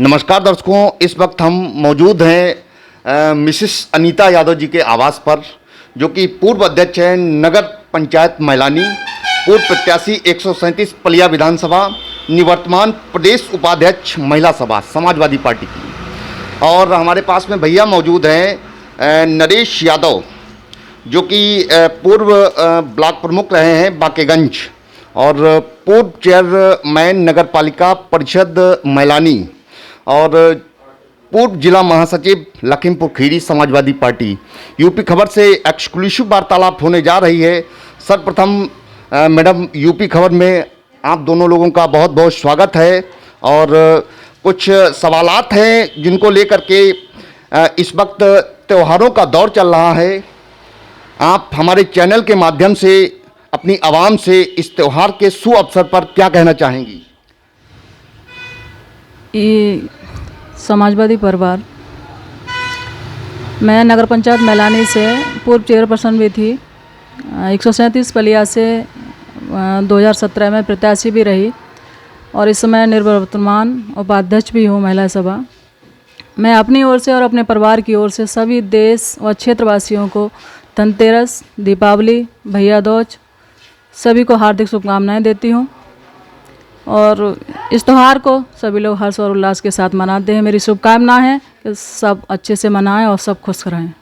नमस्कार दर्शकों, इस वक्त हम मौजूद हैं मिसिस अनीता यादव जी के आवास पर, जो कि पूर्व अध्यक्ष हैं नगर पंचायत मैलानी, पूर्व प्रत्याशी 137 पलिया विधानसभा, निवर्तमान प्रदेश उपाध्यक्ष महिला सभा समाजवादी पार्टी की। और हमारे पास में भैया मौजूद हैं नरेश यादव, जो कि पूर्व ब्लॉक प्रमुख रहे हैं बाकेगंज और पूर्व चेयरमैन नगर पालिका परिषद मैलानी और पूर्व जिला महासचिव लखीमपुर खीरी समाजवादी पार्टी। यूपी खबर से एक्सक्लूसिव वार्तालाप होने जा रही है। सर्वप्रथम मैडम, यूपी खबर में आप दोनों लोगों का बहुत बहुत स्वागत है। और कुछ सवालात हैं जिनको लेकर के इस वक्त त्योहारों का दौर चल रहा है। आप हमारे चैनल के माध्यम से अपनी आवाम से इस त्यौहार के शुभ अवसर पर क्या कहना चाहेंगी? ये समाजवादी परिवार, मैं नगर पंचायत मैलानी से पूर्व चेयरपर्सन भी थी। 137 पलिया से 2017 में प्रत्याशी भी रही और इस समय निवर्तमान उपाध्यक्ष भी हूँ महिला सभा। मैं अपनी ओर से और अपने परिवार की ओर से सभी देश व क्षेत्रवासियों को धनतेरस, दीपावली, भैया दूज सभी को हार्दिक शुभकामनाएं देती हूँ और इस त्यौहार को सभी लोग हर्ष और उल्लास के साथ मनाते हैं। मेरी शुभकामना है कि सब अच्छे से मनाएं और सब खुश रहें।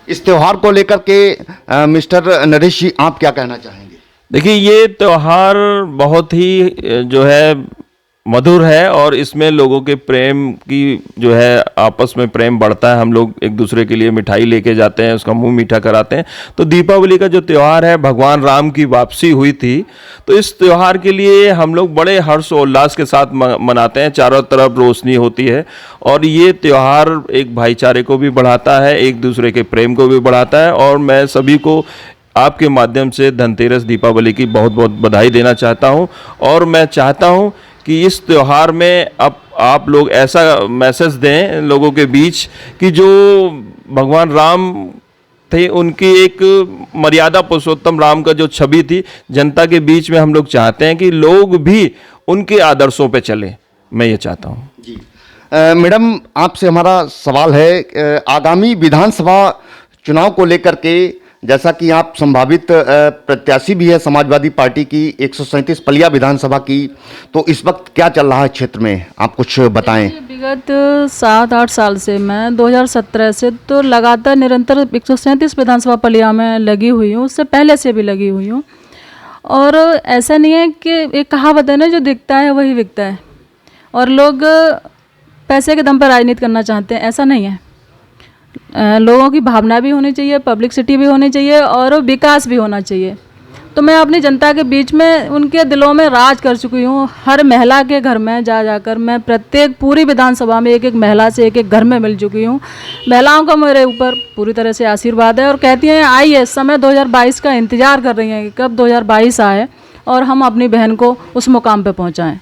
इस त्यौहार को लेकर के मिस्टर नरेश जी, आप क्या कहना चाहेंगे? देखिए, ये त्यौहार बहुत ही जो है मधुर है और इसमें लोगों के प्रेम की जो है आपस में प्रेम बढ़ता है। हम लोग एक दूसरे के लिए मिठाई लेके जाते हैं, उसका मुंह मीठा कराते हैं। तो दीपावली का जो त्यौहार है, भगवान राम की वापसी हुई थी, तो इस त्यौहार के लिए हम लोग बड़े हर्ष और उल्लास के साथ मनाते हैं। चारों तरफ रोशनी होती है और ये त्यौहार एक भाईचारे को भी बढ़ाता है, एक दूसरे के प्रेम को भी बढ़ाता है। और मैं सभी को आपके माध्यम से धनतेरस, दीपावली की बहुत बहुत बधाई देना चाहता हूँ। और मैं चाहता हूँ कि इस त्यौहार में अब आप लोग ऐसा मैसेज दें लोगों के बीच कि जो भगवान राम थे, उनकी एक मर्यादा पुरुषोत्तम राम का जो छवि थी, जनता के बीच में हम लोग चाहते हैं कि लोग भी उनके आदर्शों पे चलें। मैं ये चाहता हूँ जी। मैडम, आपसे हमारा सवाल है, आगामी विधानसभा चुनाव को लेकर के, जैसा कि आप संभावित प्रत्याशी भी है समाजवादी पार्टी की 137 पलिया विधानसभा की, तो इस वक्त क्या चल रहा है क्षेत्र में, आप कुछ बताएं। विगत 7-8 साल से, मैं 2017 से तो लगातार निरंतर 137 विधानसभा पलिया में लगी हुई हूँ। उससे पहले से भी लगी हुई हूँ। और ऐसा नहीं है कि एक कहावत है ना, जो दिखता है वही बिकता है, और लोग पैसे के दम पर राजनीति करना चाहते हैं। ऐसा नहीं है। लोगों की भावना भी होनी चाहिए, पब्लिसिटी भी होनी चाहिए और विकास भी होना चाहिए। तो मैं अपनी जनता के बीच में उनके दिलों में राज कर चुकी हूँ। हर महिला के घर में जाकर मैं प्रत्येक पूरी विधानसभा में एक एक महिला से एक एक घर में मिल चुकी हूँ। महिलाओं का मेरे ऊपर पूरी तरह से आशीर्वाद है और कहती हैं आइए, समय 2022 का इंतज़ार कर रही हैं कि कब 2022 आए और हम अपनी बहन को उस मुकाम पर पहुँचाएँ।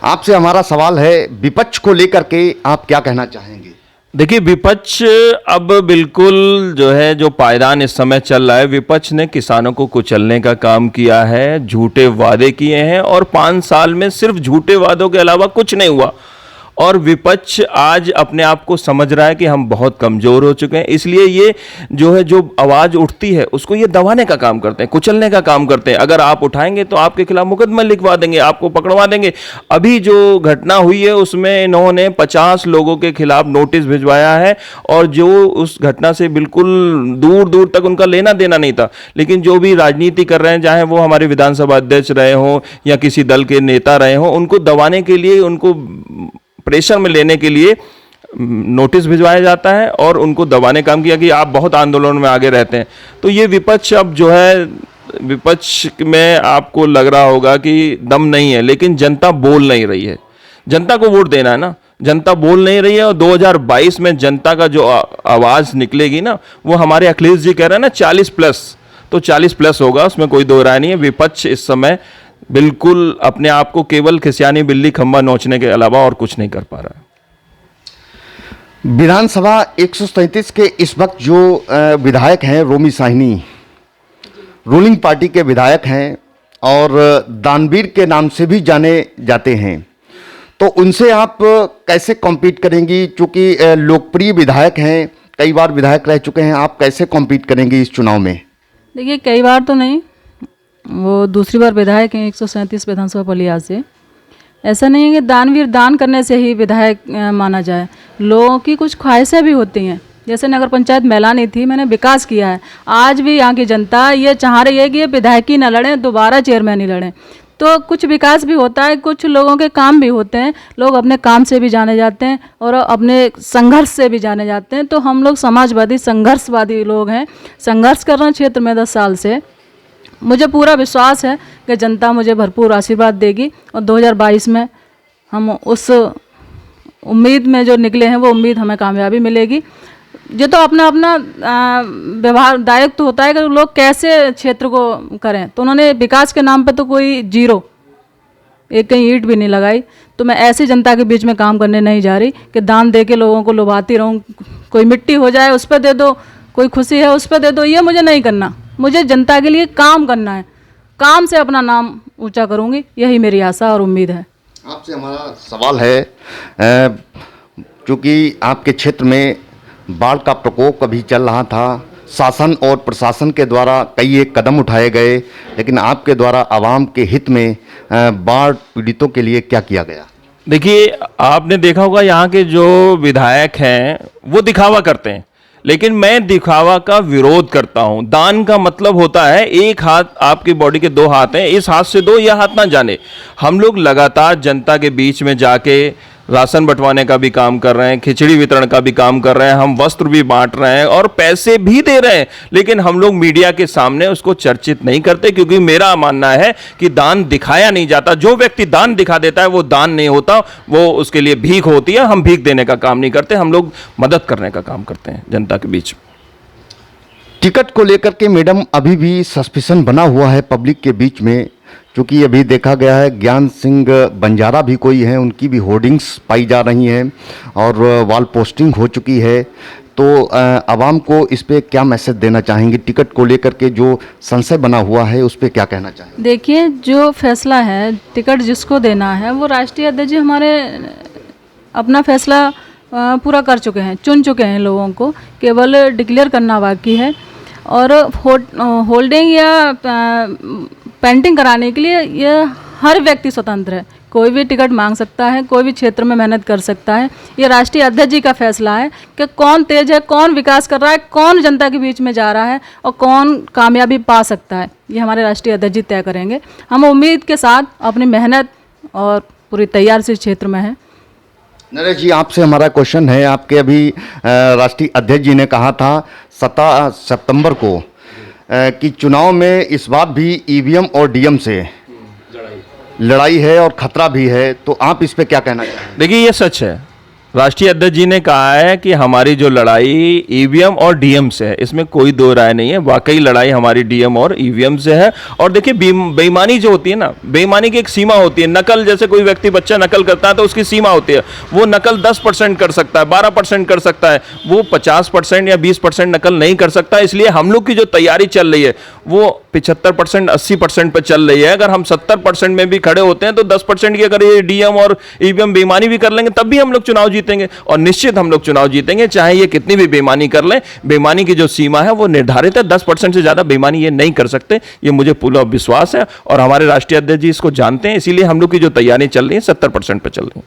आपसे हमारा सवाल है, विपक्ष को लेकर के आप क्या कहना चाहेंगे? देखिए, विपक्ष अब बिल्कुल जो है, जो पायदान इस समय चल रहा है, विपक्ष ने किसानों को कुचलने का काम किया है, झूठे वादे किए हैं और 5 साल में सिर्फ झूठे वादों के अलावा कुछ नहीं हुआ। और विपक्ष आज अपने आप को समझ रहा है कि हम बहुत कमज़ोर हो चुके हैं, इसलिए ये जो है, जो आवाज़ उठती है उसको ये दबाने का काम करते हैं, कुचलने का काम करते हैं। अगर आप उठाएंगे तो आपके खिलाफ मुकदमा लिखवा देंगे, आपको पकड़वा देंगे। अभी जो घटना हुई है उसमें इन्होंने 50 लोगों के खिलाफ नोटिस भिजवाया है और जो उस घटना से बिल्कुल दूर दूर तक उनका लेना देना नहीं था, लेकिन जो भी राजनीति कर रहे हैं, चाहे वो हमारे विधानसभा अध्यक्ष रहे हों या किसी दल के नेता रहे हों, उनको दबाने के लिए, उनको प्रेशर में लेने के लिए नोटिस भिजवाया जाता है और उनको दबाने का काम किया कि आप बहुत आंदोलन में आगे रहते हैं। तो ये विपक्ष अब जो है, विपक्ष में आपको लग रहा होगा कि दम नहीं है, लेकिन जनता बोल नहीं रही है। जनता को वोट देना है ना, जनता बोल नहीं रही है। और 2022 में जनता का जो आवाज़ निकलेगी ना, वो हमारे अखिलेश जी कह रहे हैं ना 40+, तो 40+ होगा, उसमें कोई दो राय नहीं है। विपक्ष इस समय बिल्कुल अपने आप को केवल खिसियानी बिल्ली खंबा नोचने के अलावा और कुछ नहीं कर पा रहा है। विधानसभा 137 के इस वक्त जो विधायक हैं, रोमी साहनी रूलिंग पार्टी के विधायक हैं और दानवीर के नाम से भी जाने जाते हैं। तो उनसे आप कैसे कॉम्पीट करेंगी, चूँकि लोकप्रिय विधायक हैं, कई बार विधायक रह चुके हैं, आप कैसे कॉम्पीट करेंगी इस चुनाव में? देखिए, कई बार तो नहीं, वो दूसरी बार विधायक हैं 137 विधानसभा पलिया से। ऐसा नहीं है कि दानवीर दान करने से ही विधायक माना जाए, लोगों की कुछ ख्वाहिशें भी होती हैं। जैसे नगर पंचायत मैलानी थी, मैंने विकास किया है, आज भी यहाँ की जनता ये चाह रही है कि ये विधायक ही ना लड़ें, दोबारा चेयरमैन ही लड़ें। तो कुछ विकास भी होता है, कुछ लोगों के काम भी होते हैं, लोग अपने काम से भी जाने जाते हैं और अपने संघर्ष से भी जाने जाते हैं। तो हम लोग समाजवादी संघर्षवादी लोग हैं, संघर्ष कर रहे हैं क्षेत्र में 10 साल से। मुझे पूरा विश्वास है कि जनता मुझे भरपूर आशीर्वाद देगी और 2022 में हम उस उम्मीद में जो निकले हैं वो उम्मीद हमें कामयाबी मिलेगी। ये तो अपना अपना व्यवहार दायित्व होता है कि लोग कैसे क्षेत्र को करें। तो उन्होंने विकास के नाम पे तो कोई जीरो, एक कहीं ईंट भी नहीं लगाई। तो मैं ऐसी जनता के बीच में काम करने नहीं जा रही कि दान दे के लोगों को लुभाती रहूं, कोई मिट्टी हो जाए उस पर दे दो, कोई खुशी है उस पर दे दो, ये मुझे नहीं करना। मुझे जनता के लिए काम करना है, काम से अपना नाम ऊंचा करूंगी, यही मेरी आशा और उम्मीद है। आपसे हमारा सवाल है, क्योंकि आपके क्षेत्र में बाढ़ का प्रकोप अभी चल रहा था, शासन और प्रशासन के द्वारा कई एक कदम उठाए गए, लेकिन आपके द्वारा आवाम के हित में बाढ़ पीड़ितों के लिए क्या किया गया? देखिए, आपने देखा होगा यहाँ के जो विधायक हैं वो दिखावा करते हैं, लेकिन मैं दिखावा का विरोध करता हूं। दान का मतलब होता है एक हाथ, आपकी बॉडी के 2 हाथ हैं, इस हाथ से दो, यह हाथ ना जाने। हम लोग लगातार जनता के बीच में जाके राशन बंटवाने का भी काम कर रहे हैं, खिचड़ी वितरण का भी काम कर रहे हैं, हम वस्त्र भी बांट रहे हैं और पैसे भी दे रहे हैं, लेकिन हम लोग मीडिया के सामने उसको चर्चित नहीं करते, क्योंकि मेरा मानना है कि दान दिखाया नहीं जाता। जो व्यक्ति दान दिखा देता है वो दान नहीं होता, वो उसके लिए भीख होती है। हम भीख देने का काम नहीं करते, हम लोग मदद करने का काम करते हैं जनता के बीच। टिकट को लेकर के मैडम अभी भी सस्पिशन बना हुआ है पब्लिक के बीच में, क्योंकि अभी देखा गया है ज्ञान सिंह बंजारा भी कोई हैं, उनकी भी होर्डिंग्स पाई जा रही हैं और वॉल पोस्टिंग हो चुकी है। तो आवाम को इस पे क्या मैसेज देना चाहेंगे? टिकट को लेकर के जो संशय बना हुआ है उस पे क्या कहना चाहेंगे? देखिए, जो फैसला है टिकट जिसको देना है वो राष्ट्रीय अध्यक्ष जी हमारे अपना फैसला पूरा कर चुके हैं, चुन चुके हैं लोगों को, केवल डिक्लेयर करना बाकी है। और होल्डिंग या पेंटिंग कराने के लिए ये हर व्यक्ति स्वतंत्र है, कोई भी टिकट मांग सकता है, कोई भी क्षेत्र में मेहनत कर सकता है। ये राष्ट्रीय अध्यक्ष जी का फैसला है कि कौन तेज है, कौन विकास कर रहा है, कौन जनता के बीच में जा रहा है और कौन कामयाबी पा सकता है, ये हमारे राष्ट्रीय अध्यक्ष जी तय करेंगे। हम उम्मीद के साथ अपनी मेहनत और पूरी तैयारी से क्षेत्र में हैं। नरेश जी, आपसे हमारा क्वेश्चन है, आपके अभी राष्ट्रीय अध्यक्ष जी ने कहा था 17 सितंबर को कि चुनाव में इस बार भी ईवीएम और डीएम से लड़ाई है और खतरा भी है, तो आप इस पे क्या कहना चाहेंगे? देखिए, ये सच है। राष्ट्रीय अध्यक्ष जी ने कहा है कि हमारी जो लड़ाई ईवीएम और डीएम से है, इसमें कोई दो राय नहीं है। वाकई लड़ाई हमारी डीएम और ईवीएम से है। और देखिए, बेईमानी जो होती है ना, बेईमानी की एक सीमा होती है। नकल, जैसे कोई व्यक्ति बच्चा नकल करता है तो उसकी सीमा होती है। वो नकल 10% कर सकता है, 12% कर सकता है, वो 50% या 20% नकल नहीं कर सकता। इसलिए हम लोग की जो तैयारी चल रही है वो 75%, 80% पर चल रही है। अगर हम 70% में भी खड़े होते हैं तो 10% की अगर ये डीएम और ईवीएम बेईमानी भी कर लेंगे तब भी हम लोग चुनाव जीतेंगे, और निश्चित हम लोग चुनाव जीतेंगे, चाहे ये कितनी भी बेईमानी कर लें। बेईमानी की जो सीमा है वो निर्धारित है, 10% से ज्यादा बेईमानी ये नहीं कर सकते, ये मुझे पूरा विश्वास है। और हमारे राष्ट्रीय अध्यक्ष जी इसको जानते हैं, इसीलिए हम लोग की जो तैयारी चल रही है 70% पर चल रही है।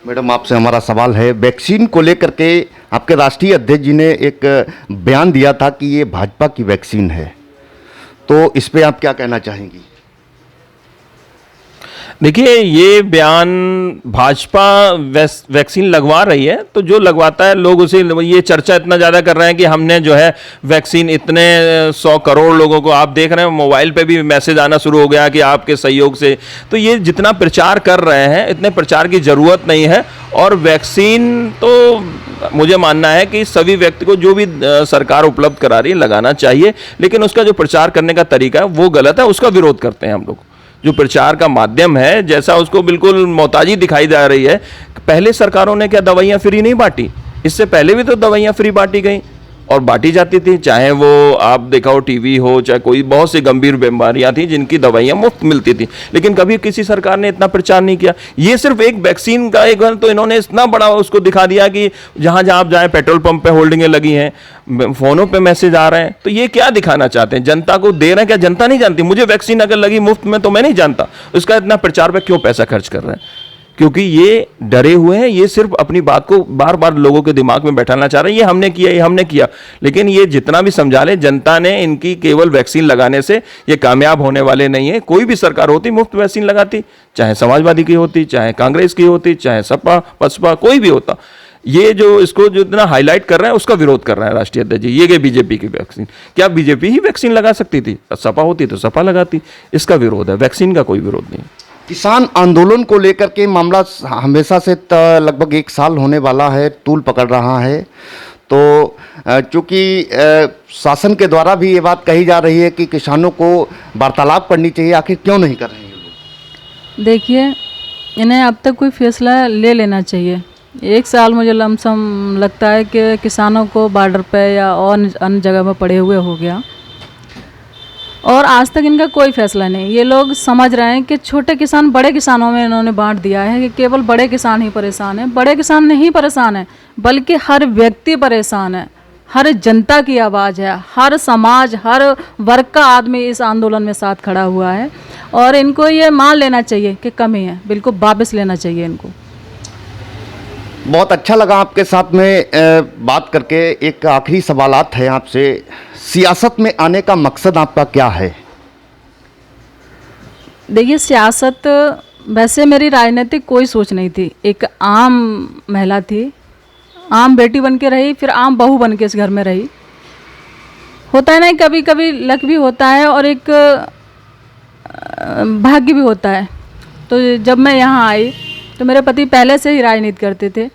मैडम, आपसे हमारा सवाल है, वैक्सीन को लेकर के आपके राष्ट्रीय अध्यक्ष जी ने एक बयान दिया था कि ये भाजपा की वैक्सीन है, तो इस पे आप क्या कहना चाहेंगी? देखिए, ये बयान, भाजपा वैक्सीन लगवा रही है तो जो लगवाता है लोग उसे, ये चर्चा इतना ज़्यादा कर रहे हैं कि हमने जो है वैक्सीन इतने 100 करोड़ लोगों को, आप देख रहे हैं मोबाइल पे भी मैसेज आना शुरू हो गया कि आपके सहयोग से। तो ये जितना प्रचार कर रहे हैं, इतने प्रचार की ज़रूरत नहीं है। और वैक्सीन तो मुझे मानना है कि सभी व्यक्ति को जो भी सरकार उपलब्ध करा रही है लगाना चाहिए, लेकिन उसका जो प्रचार करने का तरीका है वो गलत है, उसका विरोध करते हैं हम लोग। जो प्रचार का माध्यम है, जैसा उसको बिल्कुल मोहताजी दिखाई जा रही है। पहले सरकारों ने क्या दवाइयाँ फ्री नहीं बांटी? इससे पहले भी तो दवाइयाँ फ्री बांटी गई और बांटी जाती थी, चाहे वो आप देखा हो टीवी हो, चाहे कोई बहुत सी गंभीर बीमारियां थी जिनकी दवाइयां मुफ्त मिलती थी, लेकिन कभी किसी सरकार ने इतना प्रचार नहीं किया। ये सिर्फ एक वैक्सीन का एक बार तो इन्होंने इतना बड़ा उसको दिखा दिया कि जहां जहां आप जाएं पेट्रोल पंप पे होल्डिंगें लगी हैं, फोनों पे मैसेज आ रहे हैं, तो ये क्या दिखाना चाहते हैं? जनता को दे रहे हैं, क्या जनता नहीं जानती? मुझे वैक्सीन अगर लगी मुफ्त में तो मैं नहीं जानता, उसका इतना प्रचार पे क्यों पैसा खर्च कर रहे हैं? क्योंकि ये डरे हुए हैं, ये सिर्फ अपनी बात को बार बार लोगों के दिमाग में बैठाना चाह रहे हैं, ये हमने किया, ये हमने किया। लेकिन ये जितना भी समझा ले, जनता ने इनकी केवल वैक्सीन लगाने से ये कामयाब होने वाले नहीं है। कोई भी सरकार होती मुफ्त वैक्सीन लगाती, चाहे समाजवादी की होती, चाहे कांग्रेस की होती, चाहे सपा बसपा कोई भी होता। ये जो इसको जो इतना हाईलाइट कर रहा है उसका विरोध कर रहा है राष्ट्रीय अध्यक्ष जी। ये गई बीजेपी की वैक्सीन, क्या बीजेपी ही वैक्सीन लगा सकती थी? सपा होती तो सपा लगाती। इसका विरोध है, वैक्सीन का कोई विरोध नहीं। किसान आंदोलन को लेकर के मामला हमेशा से लगभग 1 साल होने वाला है, तूल पकड़ रहा है। तो चूंकि शासन के द्वारा भी ये बात कही जा रही है कि किसानों को वार्तालाप करनी चाहिए, आखिर क्यों नहीं कर रहे हैं ये लोग? देखिए, इन्हें अब तक कोई फैसला ले लेना चाहिए। 1 साल मुझे लमसम लगता है कि किसानों को बॉर्डर पे या और अन्य जगह पर पड़े हुए हो गया, और आज तक इनका कोई फैसला नहीं। ये लोग समझ रहे हैं कि छोटे किसान बड़े किसानों में इन्होंने बांट दिया है कि केवल बड़े किसान ही परेशान हैं। बड़े किसान नहीं परेशान हैं, बल्कि हर व्यक्ति परेशान है, हर जनता की आवाज़ है, हर समाज, हर वर्ग का आदमी इस आंदोलन में साथ खड़ा हुआ है, और इनको ये मान लेना चाहिए कि कमी है, बिल्कुल वापस लेना चाहिए इनको। बहुत अच्छा लगा आपके साथ में बात करके। एक आखिरी सवालात है आपसे, सियासत में आने का मकसद आपका क्या है? देखिए, सियासत वैसे मेरी राजनीतिक कोई सोच नहीं थी। एक आम महिला थी, आम बेटी बन के रही, फिर आम बहू बन के इस घर में रही। होता है ना, कभी कभी लक भी होता है और एक भाग्य भी होता है। तो जब मैं यहाँ आई तो मेरे पति पहले से ही राजनीति करते थे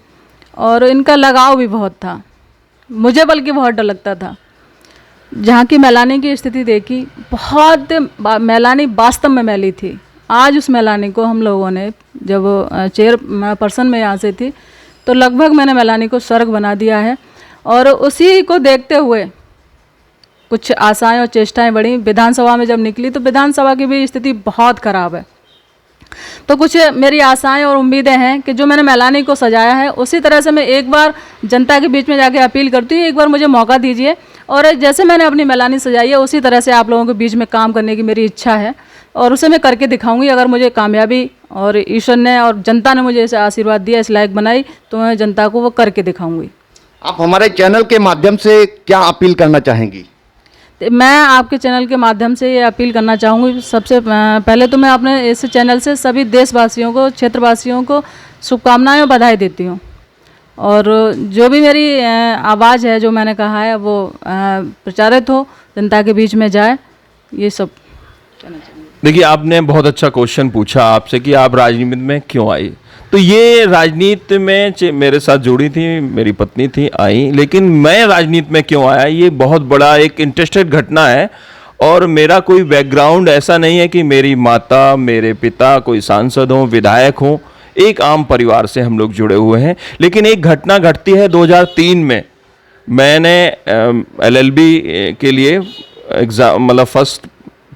और इनका लगाव भी बहुत था, मुझे बल्कि बहुत डर लगता था। जहाँ की मैलानी की स्थिति देखी, बहुत मैलानी वास्तव में मैली थी। आज उस मैलानी को हम लोगों ने, जब चेयर पर्सन में यहाँ से थी, तो लगभग मैंने मैलानी को स्वर्ग बना दिया है। और उसी को देखते हुए कुछ आशाएं और चेष्टाएं बढ़ी। विधानसभा में जब निकली तो विधानसभा की भी स्थिति बहुत ख़राब है। तो कुछ मेरी आशाएं और उम्मीदें हैं कि जो मैंने मैलानी को सजाया है, उसी तरह से मैं एक बार जनता के बीच में जाके अपील करती हूँ, एक बार मुझे मौका दीजिए, और जैसे मैंने अपनी मैलानी सजाई है उसी तरह से आप लोगों के बीच में काम करने की मेरी इच्छा है, और उसे मैं करके दिखाऊंगी। अगर मुझे कामयाबी और ईश्वर ने और जनता ने मुझे ऐसे आशीर्वाद दिया, इस लायक बनाई, तो मैं जनता को वो करके दिखाऊंगी। आप हमारे चैनल के माध्यम से क्या अपील करना चाहेंगी? मैं आपके चैनल के माध्यम से ये अपील करना चाहूँगी। सबसे पहले तो मैं अपने इस चैनल से सभी देशवासियों को, क्षेत्रवासियों को शुभकामनाएं और बधाई देती हूँ, और जो भी मेरी आवाज़ है, जो मैंने कहा है, वो प्रचारित हो, जनता के बीच में जाए, ये सब कहना चाहिए। देखिए, आपने बहुत अच्छा क्वेश्चन पूछा आपसे कि आप राजनीति में क्यों आई। तो ये राजनीति में मेरे साथ जुड़ी थी, मेरी पत्नी थी, आई, लेकिन मैं राजनीति में क्यों आया, ये बहुत बड़ा एक इंटरेस्टेड घटना है। और मेरा कोई बैकग्राउंड ऐसा नहीं है कि मेरी माता, मेरे पिता कोई सांसद हों, विधायक हों। एक आम परिवार से हम लोग जुड़े हुए हैं। लेकिन एक घटना घटती है 2003 में। मैंने LLB के लिए एग्ज़ाम, मतलब फर्स्ट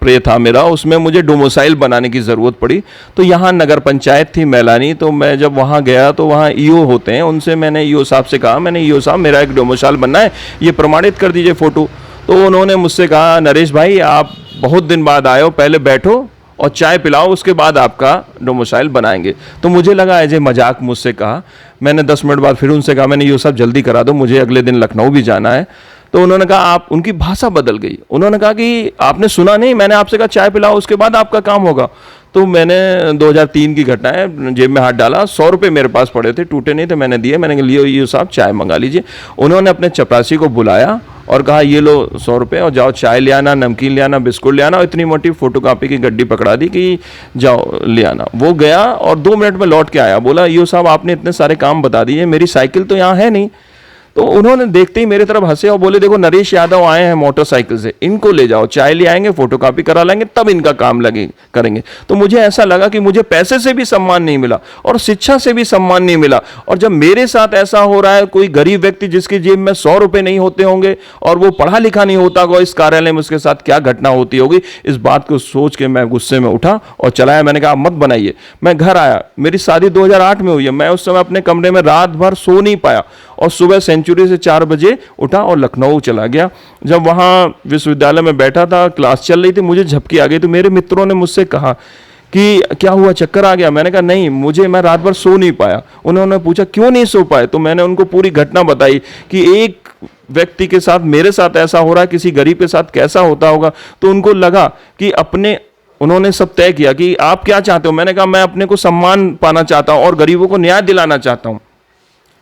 प्रे था मेरा, उसमें मुझे डोमिसाइल बनाने की ज़रूरत पड़ी। तो यहाँ नगर पंचायत थी मैलानी, तो मैं जब वहाँ गया तो वहाँ EO होते हैं, उनसे मैंने EO साहब से कहा, मैंने EO साहब मेरा एक डोमिसाइल बनना है, ये प्रमाणित कर दीजिए फ़ोटो। तो उन्होंने मुझसे कहा, नरेश भाई आप बहुत दिन बाद आए हो, पहले बैठो और चाय पिलाओ, उसके बाद आपका डोमिसाइल बनाएंगे। तो मुझे लगा एज ए मजाक मुझसे कहा। मैंने 10 मिनट बाद फिर उनसे कहा, मैंने EO साहब जल्दी करा दो, मुझे अगले दिन लखनऊ भी जाना है। तो उन्होंने कहा, आप, उनकी भाषा बदल गई। उन्होंने कहा कि आपने सुना नहीं, मैंने आपसे कहा चाय पिलाओ, उसके बाद आपका काम होगा। तो मैंने 2003 की घटना है, जेब में हाथ डाला, 100 रुपये मेरे पास पड़े थे, टूटे नहीं थे, मैंने दिए। मैंने कहा लियो EO साहब चाय मंगा लीजिए। उन्होंने अपने चपरासी को बुलाया और कहा ये लो 100 रुपये और जाओ चाय ले आना, नमकीन ले आना, बिस्कुट ले आना, और इतनी मोटी फोटोकॉपी की गड्डी पकड़ा दी कि जाओ ले आना। वो गया और 2 मिनट में लौट के आया, बोला EO साहब आपने इतने सारे काम बता दिए, मेरी साइकिल तो यहाँ है नहीं। तो उन्होंने देखते ही मेरे तरफ हंसे और बोले देखो नरेश यादव आए हैं मोटरसाइकिल से, इनको ले जाओ, चाय ले आएंगे, फोटोकॉपी करा लेंगे, तब इनका काम लगे करेंगे। तो मुझे ऐसा लगा कि मुझे पैसे से भी सम्मान नहीं मिला और शिक्षा से भी सम्मान नहीं मिला, और जब मेरे साथ ऐसा हो रहा है, कोई गरीब व्यक्ति जिसकी जेब में 100 रुपए नहीं होते होंगे और वो पढ़ा लिखा नहीं होता होगा, इस कार्यालय में उसके साथ क्या घटना होती होगी, इस बात को सोच के मैं गुस्से में उठा और चलाया। मैंने कहा मत बनाइए। मैं घर आया, मेरी शादी 2008 में हुई है, मैं उस समय अपने कमरे में रात भर सो नहीं पाया और सुबह सेंचुरी से 4 बजे उठा और लखनऊ चला गया। जब वहाँ विश्वविद्यालय में बैठा था, क्लास चल रही थी, मुझे झपकी आ गई, तो मेरे मित्रों ने मुझसे कहा कि क्या हुआ, चक्कर आ गया? मैंने कहा नहीं, मैं रात भर सो नहीं पाया। उन्होंने पूछा क्यों नहीं सो पाए, तो मैंने उनको पूरी घटना बताई कि एक व्यक्ति के साथ, मेरे साथ ऐसा हो रहा है, किसी गरीब के साथ कैसा होता होगा। तो उनको लगा कि उन्होंने सब तय किया कि आप क्या चाहते हो। मैंने कहा मैं अपने को सम्मान पाना चाहता हूं और गरीबों को न्याय दिलाना चाहता हूं।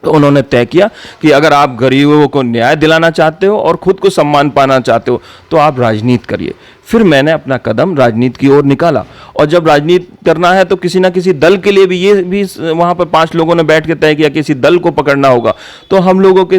तो उन्होंने तय किया कि अगर आप गरीबों को न्याय दिलाना चाहते हो और खुद को सम्मान पाना चाहते हो तो आप राजनीति करिए। फिर मैंने अपना कदम राजनीति की ओर निकाला, और जब राजनीति करना है तो किसी ना किसी दल के लिए भी, ये भी वहाँ पर 5 लोगों ने बैठ के तय किया किसी दल को पकड़ना होगा। तो हम लोगों के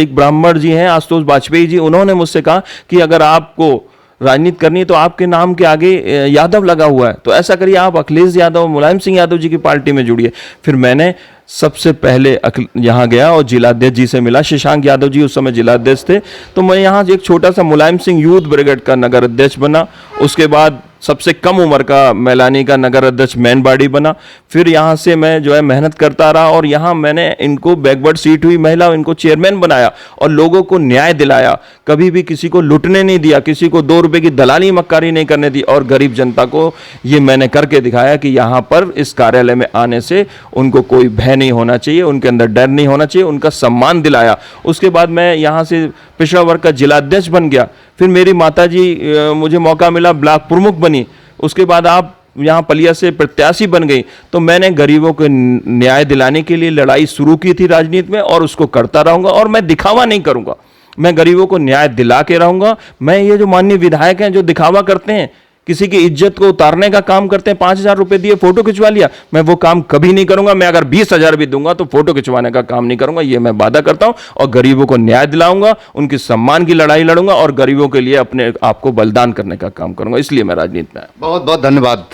एक ब्राह्मण जी हैं आशुतोष वाजपेयी जी, उन्होंने मुझसे कहा कि अगर आपको राजनीति करनी है तो आपके नाम के आगे यादव लगा हुआ है, तो ऐसा करिए आप अखिलेश यादव, मुलायम सिंह यादव जी की पार्टी में जुड़िए। फिर मैंने सबसे पहले यहाँ गया और जिलाध्यक्ष जी से मिला। शशांक यादव जी उस समय जिलाध्यक्ष थे, तो मैं यहाँ एक छोटा सा मुलायम सिंह यूथ ब्रिगेड का नगर अध्यक्ष बना। उसके बाद सबसे कम उम्र का मैलानी का नगर अध्यक्ष मैनबाड़ी बना। फिर यहाँ से मैं जो है मेहनत करता रहा और यहाँ मैंने इनको बैकवर्ड सीट हुई महिला, इनको चेयरमैन बनाया और लोगों को न्याय दिलाया। कभी भी किसी को लुटने नहीं दिया, किसी को 2 रुपए की दलाली मक्कारी नहीं करने दी, और गरीब जनता को ये मैंने करके दिखाया कि यहाँ पर इस कार्यालय में आने से उनको कोई भय नहीं होना चाहिए, उनके अंदर डर नहीं होना चाहिए, उनका सम्मान दिलाया। उसके बाद मैं यहाँ से पिछड़ा वर्ग का जिलाध्यक्ष बन गया। फिर मेरी माताजी मुझे मौका मिला, ब्लॉक प्रमुख बनी। उसके बाद आप यहाँ पलिया से प्रत्याशी बन गई। तो मैंने गरीबों को न्याय दिलाने के लिए लड़ाई शुरू की थी राजनीति में, और उसको करता रहूंगा, और मैं दिखावा नहीं करूंगा, मैं गरीबों को न्याय दिला के रहूंगा। मैं ये जो माननीय विधायक हैं जो दिखावा करते हैं, किसी की इज्जत को उतारने का काम करते हैं, 5,000 रुपए दिए फोटो खिंचवा लिया, मैं वो काम कभी नहीं करूंगा। मैं अगर 20,000 भी दूंगा तो फोटो खिंचवाने का काम नहीं करूंगा, ये मैं वादा करता हूं। और गरीबों को न्याय दिलाऊंगा, उनके सम्मान की लड़ाई लड़ूंगा और गरीबों के लिए अपने आप को बलिदान करने का काम करूंगा। इसलिए मैं राजनीति में आया। बहुत बहुत धन्यवाद।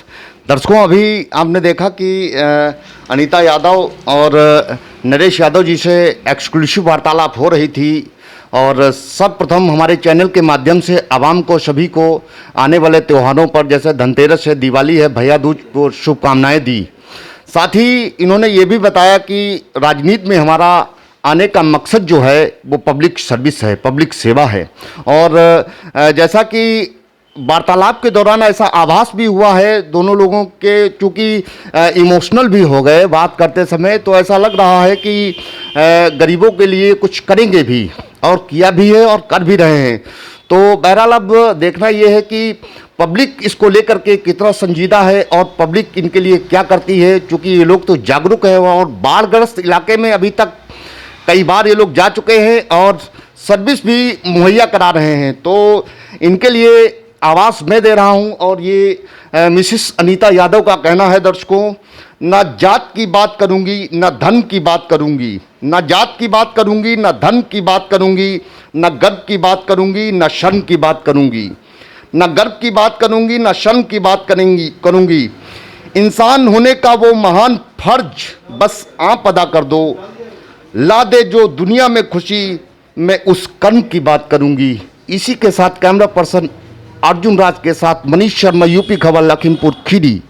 दर्शकों, अभी आपने देखा कि अनीता यादव और नरेश यादव जी से एक्सक्लूसिव वार्तालाप हो रही थी, और सर्वप्रथम हमारे चैनल के माध्यम से आवाम को, सभी को आने वाले त्योहारों पर, जैसे धनतेरस है, दिवाली है, भैया दूज को शुभकामनाएं दी। साथ ही इन्होंने ये भी बताया कि राजनीति में हमारा आने का मकसद जो है वो पब्लिक सर्विस है, पब्लिक सेवा है। और जैसा कि वार्तालाप के दौरान ऐसा आभास भी हुआ है दोनों लोगों के, चूँकि इमोशनल भी हो गए बात करते समय, तो ऐसा लग रहा है कि गरीबों के लिए कुछ करेंगे भी, और किया भी है और कर भी रहे हैं। तो बहरहाल अब देखना ये है कि पब्लिक इसको लेकर के कितना संजीदा है और पब्लिक इनके लिए क्या करती है, क्योंकि ये लोग तो जागरूक है और बाढ़ग्रस्त इलाके में अभी तक कई बार ये लोग जा चुके हैं और सर्विस भी मुहैया करा रहे हैं। तो इनके लिए आवाज़ मैं दे रहा हूं, और ये मिसिस अनीता यादव का कहना है। दर्शकों, ना जात की बात करूंगी, ना धन की बात करूंगी, ना जात की बात करूंगी, ना धन की बात करूंगी, ना गर्व की बात करूंगी, ना शर्म की बात करूंगी, ना गर्व की बात करूंगी, ना शर्म की बात करूंगी। इंसान होने का वो महान फर्ज बस आप अदा कर दो, ला दे जो दुनिया में खुशी, मैं उस कर्म की बात करूंगी। इसी के साथ कैमरा पर्सन अर्जुन राज के साथ मनीष शर्मा, यूपी खबर, लखीमपुर खीरी।